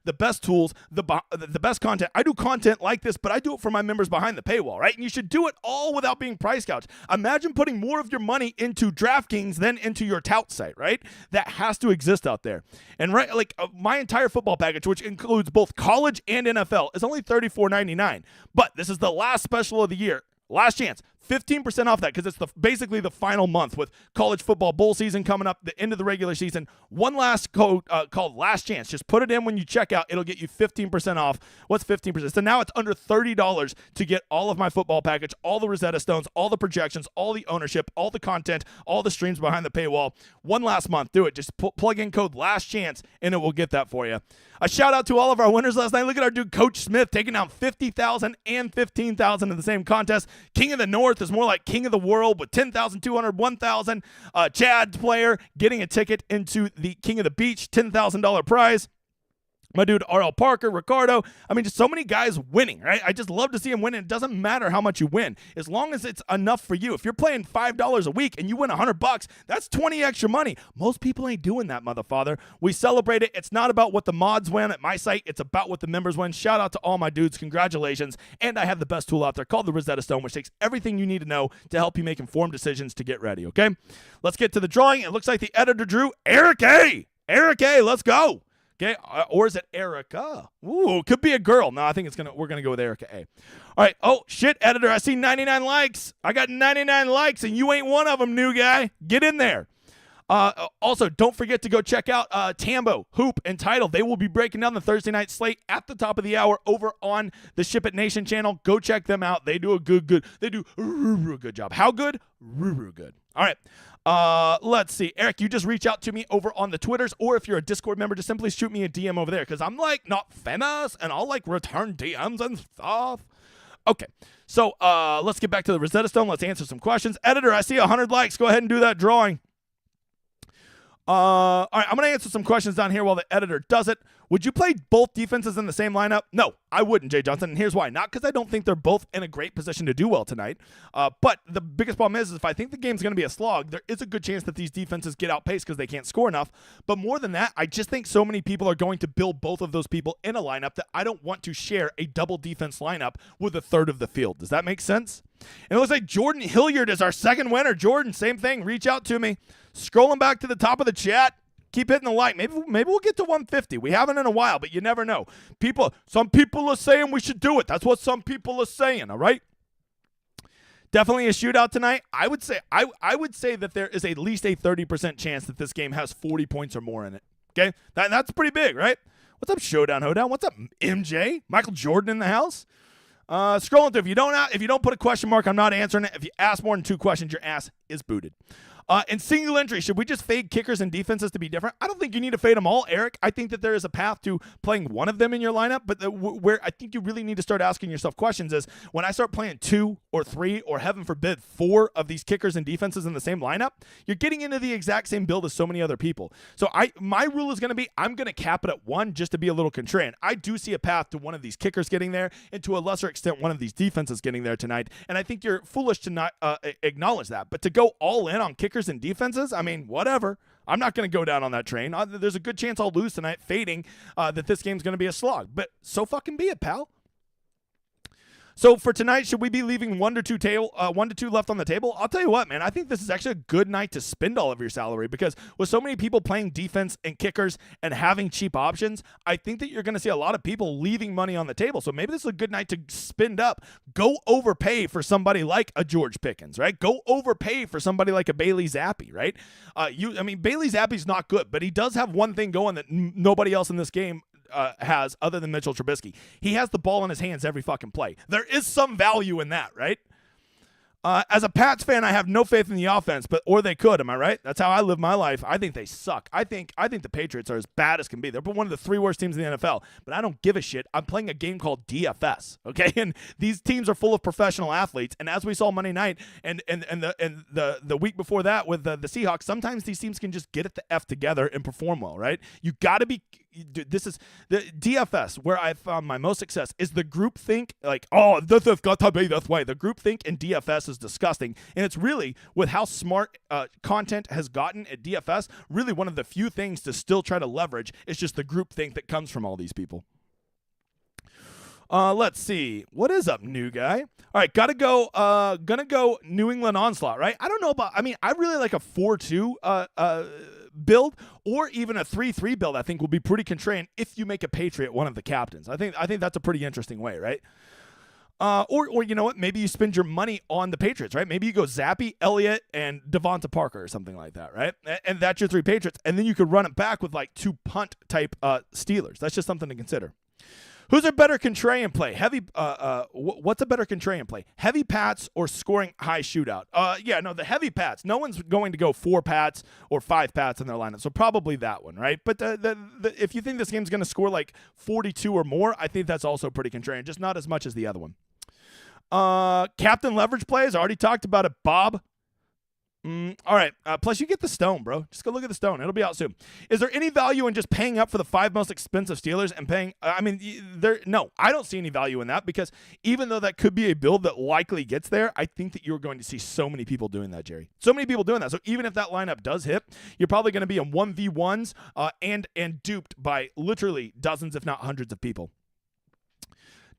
the best tools, the best content. I do content like this, but I do it for my members behind the paywall, right? And you should do it all without being price gouged. Imagine putting more of your money into DraftKings than into your tout site, right? That has to exist out there. And right, like my entire football package, which includes both college and NFL, is only $34.99. But this is the last special of the year. Last chance. 15% off that because it's basically the final month with college football bowl season coming up, the end of the regular season. One last code called Last Chance. Just put it in when you check out. It'll get you 15% off. What's 15%? So now it's under $30 to get all of my football package, all the Rosetta Stones, all the projections, all the ownership, all the content, all the streams behind the paywall. One last month. Do it. Just plug in code Last Chance and it will get that for you. A shout out to all of our winners last night. Look at our dude Coach Smith taking down 50,000 and 15,000 in the same contest. King of the North is more like King of the World with 10,200, 1,000. Chad's player getting a ticket into the King of the Beach, $10,000 prize. My dude, R.L. Parker, Ricardo. I mean, just so many guys winning, right? I just love to see them win. And it doesn't matter how much you win, as long as it's enough for you. If you're playing $5 a week and you win $100, that's 20 extra money. Most people ain't doing that, motherfather. We celebrate it. It's not about what the mods win at my site. It's about what the members win. Shout out to all my dudes. Congratulations. And I have the best tool out there called the Rosetta Stone, which takes everything you need to know to help you make informed decisions to get ready, okay? Let's get to the drawing. It looks like the editor drew Eric A. Eric A. Let's go. Okay, or is it Erica? Ooh, could be a girl. No, I think we're gonna go with Erica A. All right. Oh shit, editor, I see 99 likes. I got 99 likes, and you ain't one of them, new guy. Get in there. Also, don't forget to go check out Tambo, Hoop, and Title. They will be breaking down the Thursday night slate at the top of the hour over on the Ship It Nation channel. Go check them out. They do a good. They do a good job. How good? Good. All right. Let's see. Eric, you just reach out to me over on the Twitters, or if you're a Discord member, just simply shoot me a DM over there, because I'm like not famous and I'll like return DMs and stuff. Okay. So let's get back to the Rosetta Stone. Let's answer some questions. Editor, I see 100 likes. Go ahead and do that drawing. All right, I'm going to answer some questions down here while the editor does it. Would you play both defenses in the same lineup? No, I wouldn't, Jay Johnson, and here's why. Not because I don't think they're both in a great position to do well tonight, but the biggest problem is if I think the game's going to be a slog, there is a good chance that these defenses get outpaced because they can't score enough. But more than that, I just think so many people are going to build both of those people in a lineup that I don't want to share a double defense lineup with a third of the field. Does that make sense? And it looks like Jordan Hilliard is our second winner. Jordan, same thing. Reach out to me. Scrolling back to the top of the chat. Keep hitting the like. Maybe we'll get to 150. We haven't in a while, but you never know. Some people are saying we should do it. That's what some people are saying, all right? Definitely a shootout tonight. I would say that there is at least a 30% chance that this game has 40 points or more in it. Okay? That's pretty big, right? What's up, Showdown, Hoedown? What's up, MJ? Michael Jordan in the house? Scrolling through. If you don't put a question mark, I'm not answering it. If you ask more than 2 questions, your ass is booted. In single entry, should we just fade kickers and defenses to be different? I don't think you need to fade them all, Eric. I think that there is a path to playing one of them in your lineup, but where I think you really need to start asking yourself questions is when I start playing 2 or 3 or heaven forbid 4 of these kickers and defenses in the same lineup, you're getting into the exact same build as so many other people. So my rule is going to be I'm going to cap it at 1 just to be a little contrarian. I do see a path to one of these kickers getting there and to a lesser extent one of these defenses getting there tonight, and I think you're foolish to not acknowledge that. But to go all in on kickers and defenses, I mean, whatever. I'm not going to go down on that train. There's a good chance I'll lose tonight, fading that this game's going to be a slog. But so fucking be it, pal. So for tonight, should we be leaving 1 to 2 left on the table? I'll tell you what, man. I think this is actually a good night to spend all of your salary because with so many people playing defense and kickers and having cheap options, I think that you're going to see a lot of people leaving money on the table. So maybe this is a good night to spend up. Go overpay for somebody like a George Pickens, right? Go overpay for somebody like a Bailey Zappi, right? Bailey Zappi's not good, but he does have one thing going that nobody else in this game has other than Mitchell Trubisky. He has the ball in his hands every fucking play. There is some value in that, right? As a Pats fan, I have no faith in the offense, or they could. Am I right? That's how I live my life. I think they suck. I think the Patriots are as bad as can be. They're one of the 3 worst teams in the NFL, but I don't give a shit. I'm playing a game called DFS, okay? And these teams are full of professional athletes. And as we saw Monday night and the week before that with the Seahawks, sometimes these teams can just get it the F together and perform well, right? You got to be. This is the DFS where I found my most success is the group think, like, oh, this has got to be this way. The group think in DFS is disgusting, and it's really with how smart content has gotten at DFS, really one of the few things to still try to leverage is just the group think that comes from all these people. Let's see. What is up, new guy? All right, gonna go New England Onslaught, right? I don't know about, I really like a 4-2 build or even a 3-3 build. I think will be pretty contrarian if you make a Patriot one of the captains. I think that's a pretty interesting way, right? Or you know what? Maybe you spend your money on the Patriots, right? Maybe you go Zappi, Elliott, and Devonta Parker or something like that, right? And that's your 3 Patriots. And then you could run it back with like 2 punt type Steelers. That's just something to consider. Who's a better contrarian play? What's a better contrarian play? Heavy Pats or scoring high shootout? The heavy Pats. No one's going to go 4 Pats or 5 Pats in their lineup, so probably that one, right? But if you think this game's going to score like 42 or more, I think that's also pretty contrarian, just not as much as the other one. Captain leverage plays. I already talked about it, Bob. All right. Plus, you get the stone, bro. Just go look at the stone. It'll be out soon. Is there any value in just paying up for the 5 most expensive Steelers and paying? No, I don't see any value in that because even though that could be a build that likely gets there, I think that you're going to see so many people doing that, Jerry. So many people doing that. So even if that lineup does hit, you're probably going to be in 1v1s and duped by literally dozens, if not hundreds of people.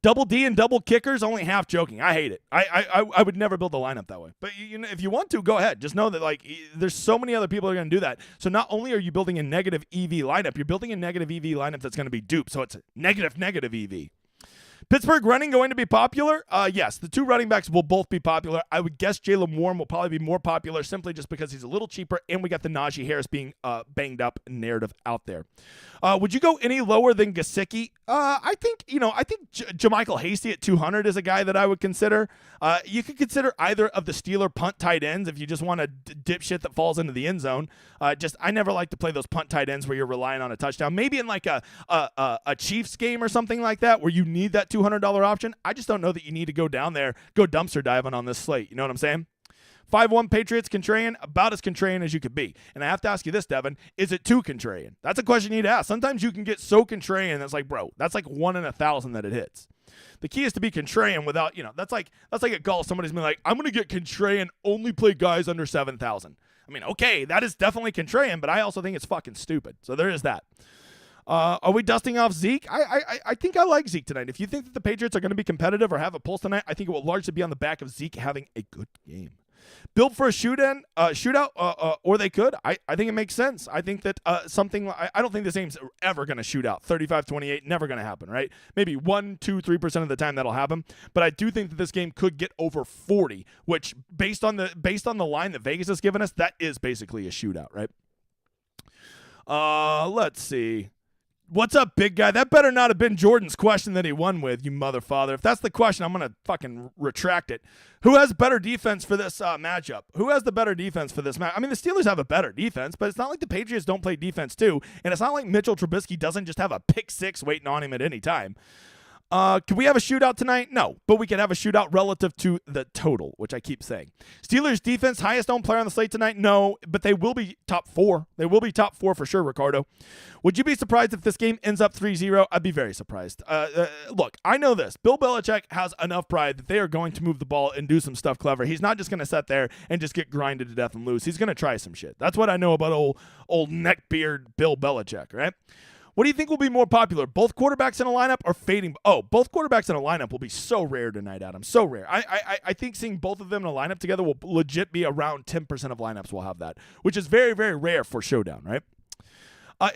Double D and double kickers, only half joking. I hate it. I would never build a lineup that way. But if you want to, go ahead. Just know that there's so many other people that are going to do that. So not only are you building a negative EV lineup, you're building a negative EV lineup that's going to be duped. So it's negative EV. Pittsburgh running going to be popular? Yes, the 2 running backs will both be popular. I would guess Jaylen Warren will probably be more popular simply just because he's a little cheaper, and we got the Najee Harris being banged up narrative out there. Would you go any lower than Gesicki? I think JaMychal Hasty at 200 is a guy that I would consider. You could consider either of the Steeler punt tight ends if you just want a dipshit that falls into the end zone. I never like to play those punt tight ends where you're relying on a touchdown. Maybe in like a Chiefs game or something like that where you need that $200 option. I just don't know that you need to go down there, go dumpster diving on this slate. You know what I'm saying? 5-1 Patriots contrarian, about as contrarian as you could be. And I have to ask you this, Devin, is it too contrarian? That's a question you need to ask. Sometimes you can get so contrarian that's like, bro, that's like 1 in 1,000 that it hits. The key is to be contrarian without, that's like at golf. Somebody's been like, I'm going to get contrarian, only play guys under 7,000. I mean, okay, that is definitely contrarian, but I also think it's fucking stupid. So there is that. Are we dusting off Zeke? I think I like Zeke tonight. If you think that the Patriots are going to be competitive or have a pulse tonight, I think it will largely be on the back of Zeke having a good game. Build for a shootout, or they could. I think it makes sense. I think that I don't think this game's ever going to shoot out. 35-28, never going to happen, right? Maybe 1, 2, 3% of the time that'll happen. But I do think that this game could get over 40, which based on the line that Vegas has given us, that is basically a shootout, right? Let's see. What's up, big guy? That better not have been Jordan's question that he won with, you motherfather. If that's the question, I'm going to fucking retract it. Who has better defense for this matchup? Who has the better defense for this match? I mean, the Steelers have a better defense, but it's not like the Patriots don't play defense too, and it's not like Mitchell Trubisky doesn't just have a pick 6 waiting on him at any time. Can we have a shootout tonight? No, but we can have a shootout relative to the total, which I keep saying. Steelers defense, highest owned player on the slate tonight? No, but they will be top 4. They will be top 4 for sure, Ricardo. Would you be surprised if this game ends up 3-0? I'd be very surprised. Look, I know this. Bill Belichick has enough pride that they are going to move the ball and do some stuff clever. He's not just going to sit there and just get grinded to death and lose. He's going to try some shit. That's what I know about old neckbeard Bill Belichick, right? What do you think will be more popular? Both quarterbacks in a lineup or fading? Oh, both quarterbacks in a lineup will be so rare tonight, Adam. So rare. I think seeing both of them in a lineup together will legit be around 10% of lineups will have that, which is very, very rare for Showdown, right?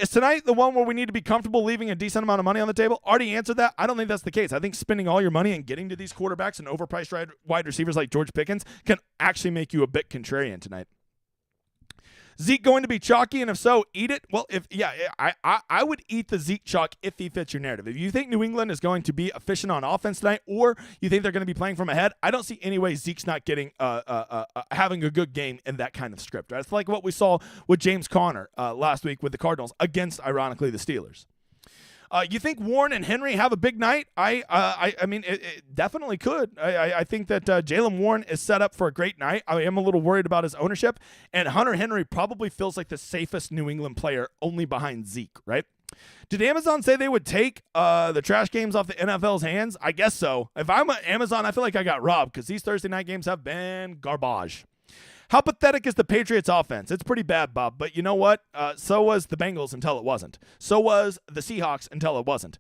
Is tonight the one where we need to be comfortable leaving a decent amount of money on the table? Already answered that. I don't think that's the case. I think spending all your money and getting to these quarterbacks and overpriced wide receivers like George Pickens can actually make you a bit contrarian tonight. Zeke going to be chalky, and if so, eat it? Well, I would eat the Zeke chalk if he fits your narrative. If you think New England is going to be efficient on offense tonight, or you think they're going to be playing from ahead, I don't see any way Zeke's not getting having a good game in that kind of script. Right? It's like what we saw with James Conner last week with the Cardinals against, ironically, the Steelers. You think Warren and Henry have a big night? I mean, it definitely could. I think that Jaylen Warren is set up for a great night. I am a little worried about his ownership, and Hunter Henry probably feels like the safest New England player, only behind Zeke, right? Did Amazon say they would take the trash games off the NFL's hands? I guess so. If I'm Amazon, I feel like I got robbed because these Thursday night games have been garbage. How pathetic is the Patriots offense? It's pretty bad, Bob, but you know what? So was the Bengals until it wasn't. So was the Seahawks until it wasn't.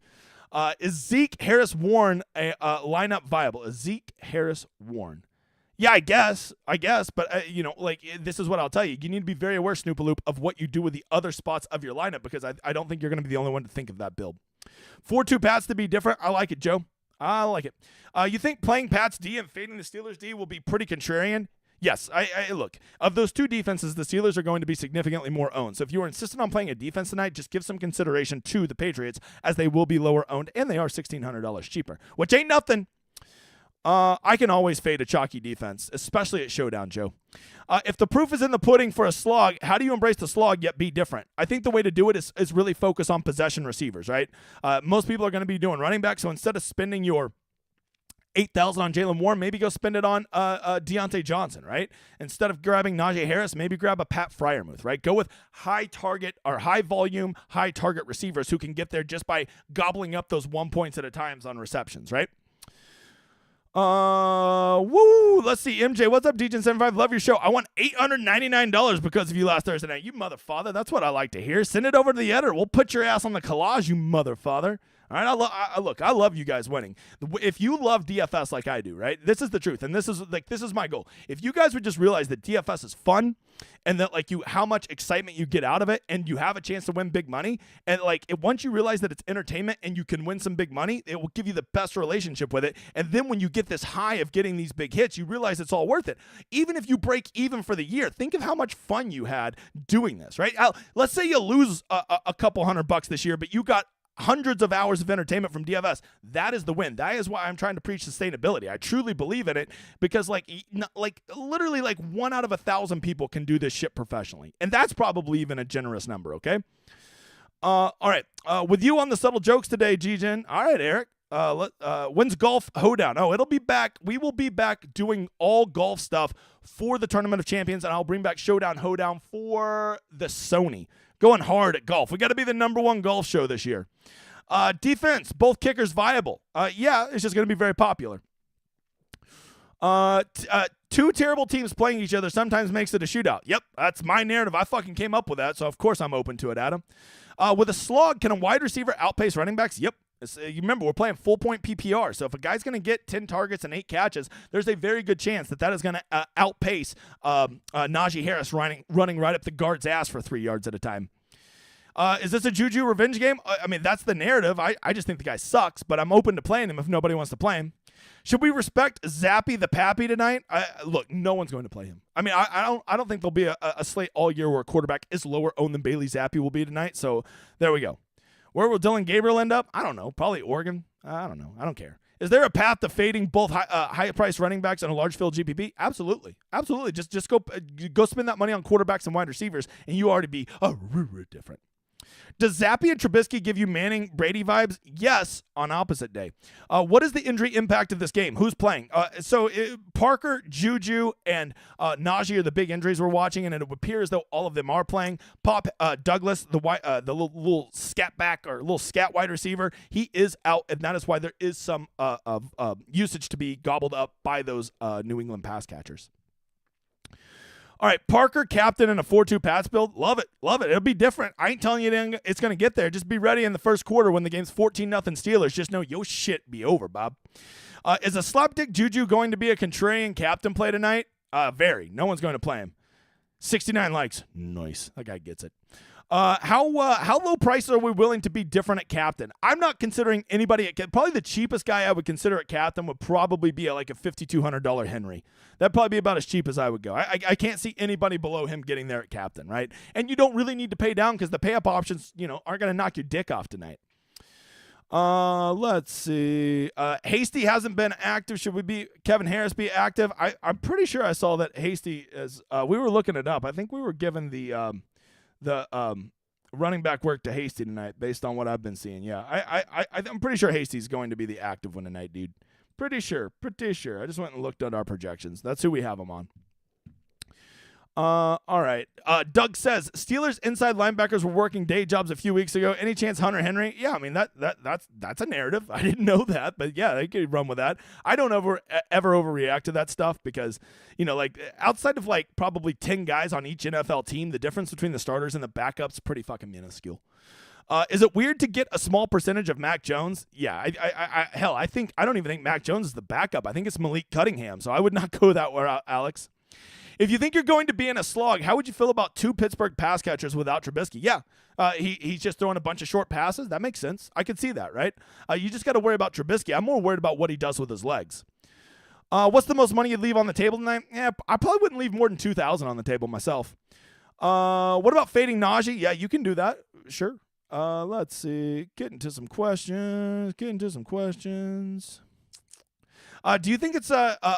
Is Zeke Harris-Warren a lineup viable? Is Zeke Harris-Warren? Yeah, I guess, but this is what I'll tell you. You need to be very aware, Snoopaloop, of what you do with the other spots of your lineup because I don't think you're going to be the only one to think of that build. 4-2 Pats to be different. I like it, Joe. I like it. You think playing Pats D and fading the Steelers D will be pretty contrarian? Yes, I look, of those two defenses, the Steelers are going to be significantly more owned. So if you are insistent on playing a defense tonight, just give some consideration to the Patriots as they will be lower owned and they are $1,600 cheaper, which ain't nothing. I can always fade a chalky defense, especially at Showdown, Joe. If the proof is in the pudding for a slog, how do you embrace the slog yet be different? I think the way to do it is really focus on possession receivers, right? Most people are going to be doing running back, so instead of spending your $8,000 on Jalen Warren, maybe go spend it on Deontay Johnson, right? Instead of grabbing Najee Harris, maybe grab a Pat Freiermuth, right? Go with high target or high volume, high target receivers who can get there just by gobbling up those 1 points at a time on receptions, right? Let's see. MJ, what's up, DJN75? Love your show. I won $899 because of you last Thursday night. You motherfather. That's what I like to hear. Send it over to the editor. We'll put your ass on the collage, you motherfather. All right, I love you guys winning. If you love DFS like I do, right? This is the truth, and this is my goal. If you guys would just realize that DFS is fun, and that how much excitement you get out of it, and you have a chance to win big money, and once you realize that it's entertainment and you can win some big money, it will give you the best relationship with it. And then when you get this high of getting these big hits, you realize it's all worth it. Even if you break even for the year, think of how much fun you had doing this, right? Let's say you lose a couple $100 this year, but you got hundreds of hours of entertainment from DFS. That is the win. That is why I'm trying to preach sustainability. I truly believe in it because literally 1 out of 1,000 people can do this shit professionally. And that's probably even a generous number, okay? All right. With you on the subtle jokes today, G-Gen. All right, Eric. When's golf Hoedown? Oh, it'll be back. We will be back doing all golf stuff for the Tournament of Champions, and I'll bring back Showdown Hoedown for the Sony. Going hard at golf. We got to be the #1 golf show this year. Defense, both kickers viable. Yeah, it's just going to be very popular. Two terrible teams playing each other sometimes makes it a shootout. Yep, that's my narrative. I fucking came up with that, so of course I'm open to it, Adam. With a slog, can a wide receiver outpace running backs? Yep. You remember, we're playing full-point PPR, so if a guy's going to get 10 targets and 8 catches, there's a very good chance that is going to outpace Najee Harris running right up the guard's ass for 3 yards at a time. Is this a Juju revenge game? I mean, that's the narrative. I just think the guy sucks, but I'm open to playing him if nobody wants to play him. Should we respect Zappy the Pappy tonight? Look, no one's going to play him. I mean, I don't think there'll be a slate all year where a quarterback is lower owned than Bailey Zappy will be tonight, so there we go. Where will Dylan Gabriel end up? I don't know. Probably Oregon. I don't know. I don't care. Is there a path to fading both high-priced running backs and a large field GPP? Absolutely. Absolutely. Just go spend that money on quarterbacks and wide receivers, and you already be different. Does Zappy and Trubisky give you Manning Brady vibes? Yes, on opposite day. What is the injury impact of this game? Who's playing? Parker, Juju, and Najee are the big injuries we're watching, and it would appear as though all of them are playing. Douglas, the little scat back or little scat wide receiver, he is out, and that is why there is some usage to be gobbled up by those New England pass catchers. All right, Parker, captain in a 4-2 Pats build. Love it. Love it. It'll be different. I ain't telling you it's going to get there. Just be ready in the first quarter when the game's 14-0 Steelers. Just know your shit be over, Bob. Is a slapdick Juju going to be a contrarian captain play tonight? Very. No one's going to play him. 69 likes. Nice. That guy gets it. How low prices are we willing to be different at captain? I'm not considering anybody at probably the cheapest guy I would consider at captain would probably be like a $5,200 Henry. That'd probably be about as cheap as I would go. I can't see anybody below him getting there at captain, right? And you don't really need to pay down because the pay up options, aren't going to knock your dick off tonight. Let's see. Hasty hasn't been active. Should Kevin Harris be active? I'm pretty sure I saw that Hasty is. We were looking it up. I think we were given the running back work to Hasty tonight based on what I've been seeing. Yeah, I'm pretty sure Hasty's going to be the active one tonight, dude. Pretty sure. I just went and looked at our projections. That's who we have him on. All right. Doug says Steelers inside linebackers were working day jobs a few weeks ago. Any chance Hunter Henry? Yeah, I mean that's a narrative. I didn't know that, but yeah, they could run with that. I don't ever overreact to that stuff because outside of probably 10 guys on each NFL team, the difference between the starters and the backups is pretty fucking minuscule. Is it weird to get a small percentage of Mac Jones? Yeah, I don't even think Mac Jones is the backup. I think it's Malik Cunningham, so I would not go that way, Alex. If you think you're going to be in a slog, how would you feel about 2 Pittsburgh pass catchers without Trubisky? Yeah, he's just throwing a bunch of short passes. That makes sense. I could see that, right? You just got to worry about Trubisky. I'm more worried about what he does with his legs. What's the most money you'd leave on the table tonight? Yeah, I probably wouldn't leave more than $2,000 on the table myself. What about fading Najee? Yeah, you can do that. Sure. Let's see. Get into some questions. Do you think it's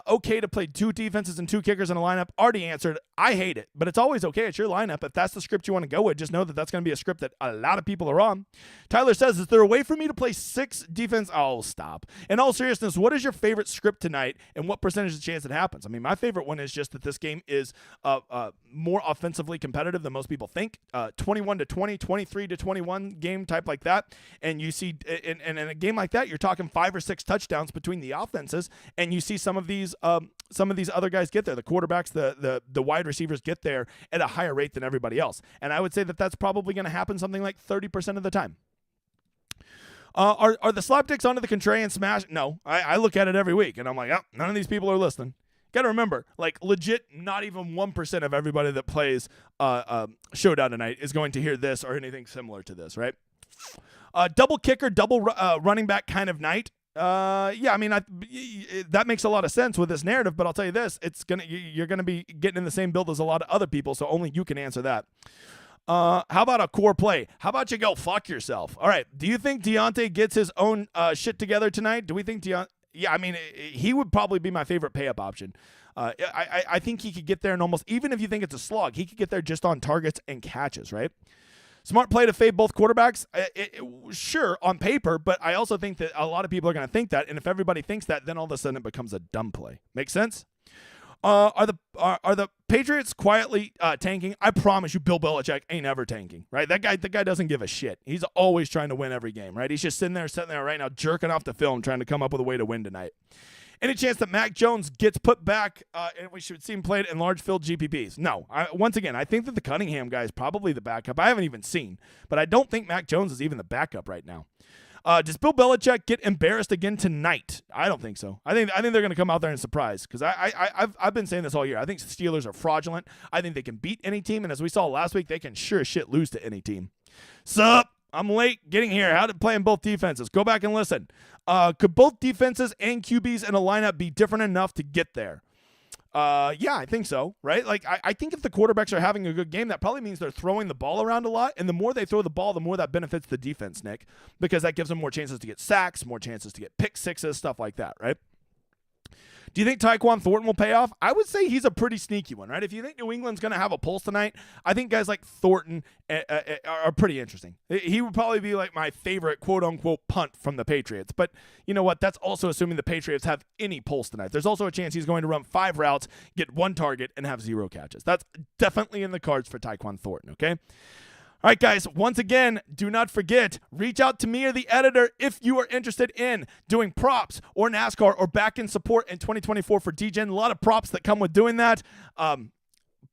okay to play 2 defenses and 2 kickers in a lineup? Already answered. I hate it, but it's always okay. It's your lineup. If that's the script you want to go with, just know that that's going to be a script that a lot of people are on. Tyler says, is there a way for me to play 6 defense? Oh, stop. In all seriousness, what is your favorite script tonight, and what percentage of the chance it happens? I mean, my favorite one is just that this game is more offensively competitive than most people think. 21-20, 23-21 game type like that. And you see, in a game like that, you're talking 5 or 6 touchdowns between the offenses, and you see some of these other guys get there. The quarterbacks, the wide receivers get there at a higher rate than everybody else. And I would say that that's probably going to happen something like 30% of the time. Are the slapdicks onto the contrarian smash? No, I look at it every week, and I'm like, oh, none of these people are listening. Got to remember, like, legit, not even 1% of everybody that plays Showdown tonight is going to hear this or anything similar to this, right? Double kicker, double running back kind of night. Yeah, I mean, that makes a lot of sense with this narrative, but I'll tell you this, you're gonna be getting in the same build as a lot of other people, so only you can answer that. How about a core play? How about you go fuck yourself? All right, do you think Deontay gets his own shit together tonight? Do we think Deontay? Yeah, I mean, he would probably be my favorite pay-up option. I think he could get there, and almost, even if you think it's a slog, he could get there just on targets and catches, right? Smart play to fade both quarterbacks? Sure, on paper, but I also think that a lot of people are going to think that, and if everybody thinks that, then all of a sudden it becomes a dumb play. Make sense? Are the Patriots quietly tanking? I promise you, Bill Belichick ain't ever tanking, right? The guy doesn't give a shit. He's always trying to win every game, right? He's just sitting there right now, jerking off the film, trying to come up with a way to win tonight. Any chance that Mac Jones gets put back and we should see him played in large field GPPs? No. Once again, I think that the Cunningham guy is probably the backup. I haven't even seen, but I don't think Mac Jones is even the backup right now. Does Bill Belichick get embarrassed again tonight? I don't think so. I think they're going to come out there and surprise, because I've been saying this all year. I think the Steelers are fraudulent. I think they can beat any team, and as we saw last week, they can sure as shit lose to any team. Sup? I'm late getting here. How did playing both defenses? Go back and listen. Could both defenses and QBs in a lineup be different enough to get there? Yeah, I think so, right? Like, I think if the quarterbacks are having a good game, that probably means they're throwing the ball around a lot, and the more they throw the ball, the more that benefits the defense, Nick, because that gives them more chances to get sacks, more chances to get pick sixes, stuff like that, right? Do you think Tyquan Thornton will pay off? I would say he's a pretty sneaky one, right? If you think New England's going to have a pulse tonight, I think guys like Thornton are pretty interesting. He would probably be like my favorite quote-unquote punt from the Patriots. But you know what? That's also assuming the Patriots have any pulse tonight. There's also a chance he's going to run 5 routes, get 1 target, and have 0 catches. That's definitely in the cards for Tyquan Thornton, okay? All right, guys, once again, do not forget, reach out to me or the editor if you are interested in doing props or NASCAR or back-end support in 2024 for DGen. A lot of props that come with doing that.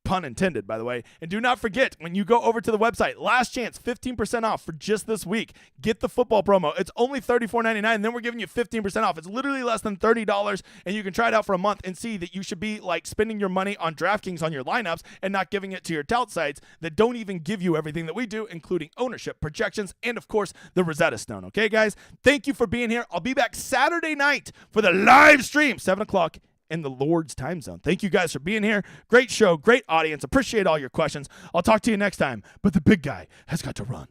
Pun intended, by the way. And do not forget, when you go over to the website, last chance, 15% off for just this week. Get the football promo. It's only $34.99, and then we're giving you 15% off. It's literally less than $30, and you can try it out for a month and see that you should be like spending your money on DraftKings on your lineups and not giving it to your tout sites that don't even give you everything that we do, including ownership, projections, and, of course, the Rosetta Stone. Okay, guys? Thank you for being here. I'll be back Saturday night for the live stream, 7 o'clock. In the Lord's time zone. Thank you guys for being here. Great show, great audience. Appreciate all your questions. I'll talk to you next time, but the big guy has got to run.